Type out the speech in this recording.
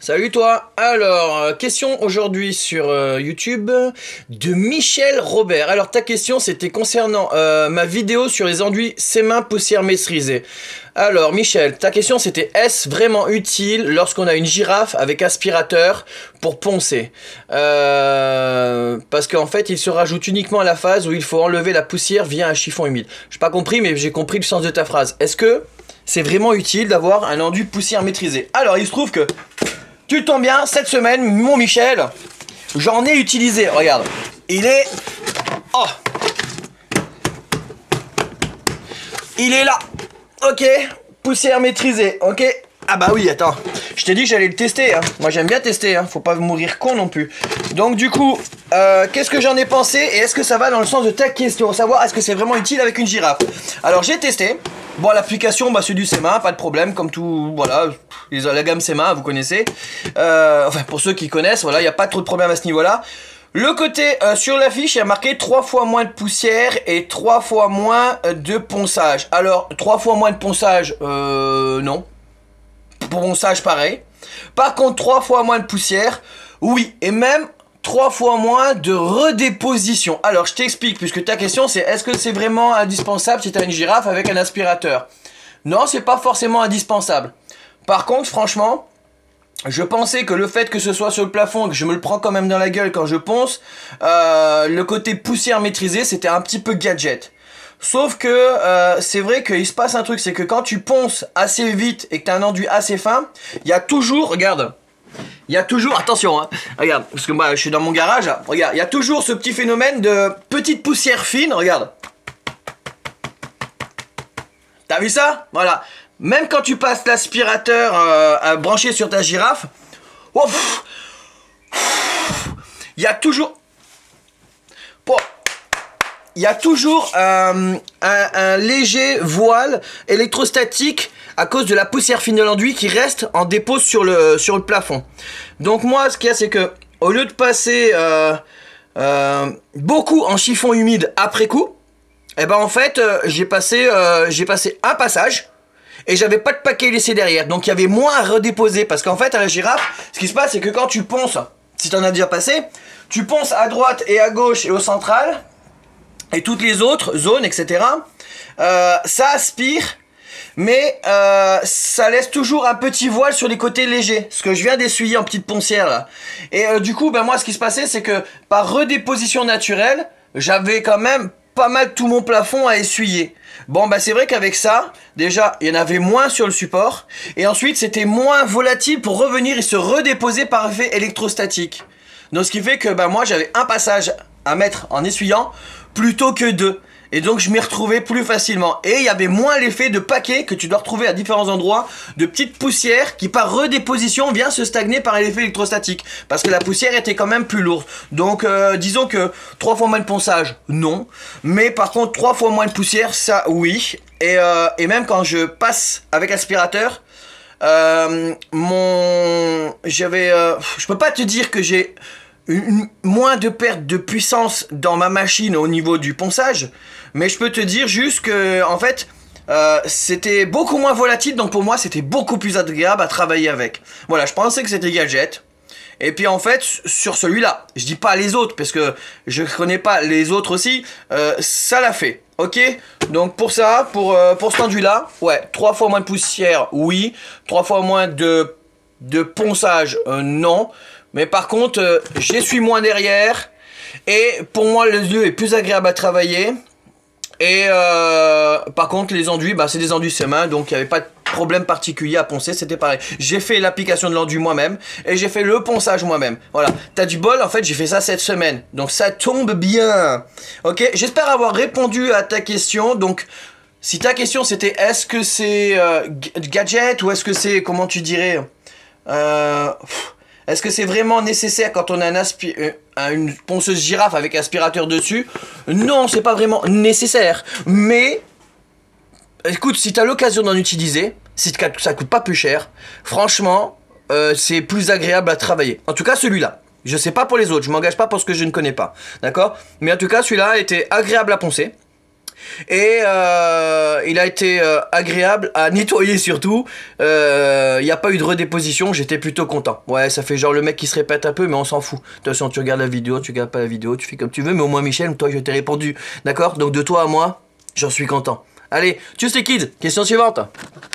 Salut toi. Alors, question aujourd'hui sur YouTube de Michel Robert. Alors ta question c'était concernant ma vidéo sur les enduits ses-mains poussière maîtrisée. Alors Michel, ta question c'était est-ce vraiment utile lorsqu'on a une girafe avec aspirateur pour poncer parce qu'en fait il se rajoute uniquement à la phase où il faut enlever la poussière via un chiffon humide. J'ai pas compris mais j'ai compris le sens de ta phrase. Est-ce que c'est vraiment utile d'avoir un enduit poussière maîtrisé? Alors il se trouve que tu tombes bien, cette semaine, mon Michel, j'en ai utilisé. Regarde, il est... Oh, il est là. Ok, poussière maîtrisée, ok. Ah bah oui, attends, je t'ai dit que j'allais le tester, hein. Moi j'aime bien tester, hein. Faut pas mourir con non plus. Donc du coup, qu'est-ce que j'en ai pensé et est-ce que ça va dans le sens de ta question, savoir est-ce que c'est vraiment utile avec une girafe? Alors j'ai testé. Bon, l'application, bah c'est du SEMA, pas de problème, comme tout, voilà, la gamme SEMA, vous connaissez. Enfin, pour ceux qui connaissent, voilà, il n'y a pas trop de problème à ce niveau-là. Le côté, sur l'affiche, il y a marqué 3 fois moins de poussière et 3 fois moins de ponçage. Alors, 3 fois moins de ponçage, non. Ponçage, pareil. Par contre, 3 fois moins de poussière, oui. Et même 3 fois moins de redéposition. Alors je t'explique, puisque ta question c'est est-ce que c'est vraiment indispensable si tu as une girafe avec un aspirateur? Non, c'est pas forcément indispensable. Par contre, franchement, je pensais que le fait que ce soit sur le plafond et que je me le prends quand même dans la gueule quand je ponce, le côté poussière maîtrisée c'était un petit peu gadget. Sauf que c'est vrai qu'il se passe un truc, c'est que quand tu ponces assez vite et que tu as un enduit assez fin, il y a toujours, regarde, il y a toujours, attention hein, regarde, parce que moi je suis dans mon garage là, regarde, il y a toujours ce petit phénomène de petite poussière fine, regarde. T'as vu ça? Voilà. Même quand tu passes l'aspirateur branché sur ta girafe, oh, il y a toujours... Oh, il y a toujours un léger voile électrostatique à cause de la poussière fine de l'enduit qui reste en dépôt sur le plafond. Donc moi, ce qu'il y a, c'est que au lieu de passer beaucoup en chiffon humide après coup, et ben en fait, j'ai passé un passage et j'avais pas de paquet laissé derrière. Donc il y avait moins à redéposer parce qu'en fait, à la girafe, ce qui se passe, c'est que quand tu ponces, si t'en as déjà passé, tu ponces à droite et à gauche et au central et toutes les autres zones, etc. Ça aspire. Mais ça laisse toujours un petit voile sur les côtés légers. Ce que je viens d'essuyer en petite poncière là. Et du coup, ben moi ce qui se passait c'est que par redéposition naturelle, j'avais quand même pas mal tout mon plafond à essuyer. Bon bah c'est vrai qu'avec ça, déjà il y en avait moins sur le support. Et ensuite c'était moins volatile pour revenir et se redéposer par effet électrostatique. Donc ce qui fait que bah moi j'avais un passage à mettre en essuyant plutôt que deux. Et donc je m'y retrouvais plus facilement. Et il y avait moins l'effet de paquet que tu dois retrouver à différents endroits, de petites poussières qui par redéposition vient se stagner par l'effet électrostatique. Parce que la poussière était quand même plus lourde. Donc disons que 3 fois moins de ponçage, non. Mais par contre 3 fois moins de poussière, ça oui. Et même quand je passe avec aspirateur, je peux pas te dire que j'ai moins de perte de puissance dans ma machine au niveau du ponçage, mais je peux te dire juste que en fait c'était beaucoup moins volatile, donc pour moi c'était beaucoup plus agréable à travailler avec. Voilà, je pensais que c'était gadget. Et puis en fait sur celui-là, je dis pas les autres parce que je connais pas les autres aussi, ça l'a fait. Ok, donc pour ça, pour cet enduit-là, ouais, 3 fois moins de poussière, oui, 3 fois moins de ponçage, non. Mais par contre, j'essuie moins derrière. Et pour moi, le lieu est plus agréable à travailler. Et par contre, les enduits, bah, c'est des enduits SEMA. Donc, il n'y avait pas de problème particulier à poncer. C'était pareil. J'ai fait l'application de l'enduit moi-même. Et j'ai fait le ponçage moi-même. Voilà. T'as du bol, en fait, j'ai fait ça cette semaine. Donc, ça tombe bien. Ok. J'espère avoir répondu à ta question. Donc, si ta question, c'était est-ce que c'est gadget ou est-ce que c'est, comment tu dirais est-ce que c'est vraiment nécessaire quand on a une ponceuse girafe avec aspirateur dessus? Non, c'est pas vraiment nécessaire. Mais, écoute, si t'as l'occasion d'en utiliser, si ça coûte pas plus cher, franchement, c'est plus agréable à travailler. En tout cas, celui-là. Je sais pas pour les autres, je m'engage pas pour ce que je ne connais pas. D'accord? Mais en tout cas, celui-là était agréable à poncer. Et il a été agréable à nettoyer surtout. Il n'y a pas eu de redéposition, j'étais plutôt content. Ouais, ça fait genre le mec qui se répète un peu, mais on s'en fout. De toute façon, tu regardes la vidéo, tu regardes pas la vidéo, tu fais comme tu veux, mais au moins Michel, toi je t'ai répondu. D'accord? Donc de toi à moi, j'en suis content. Allez, tchuss les kids, question suivante.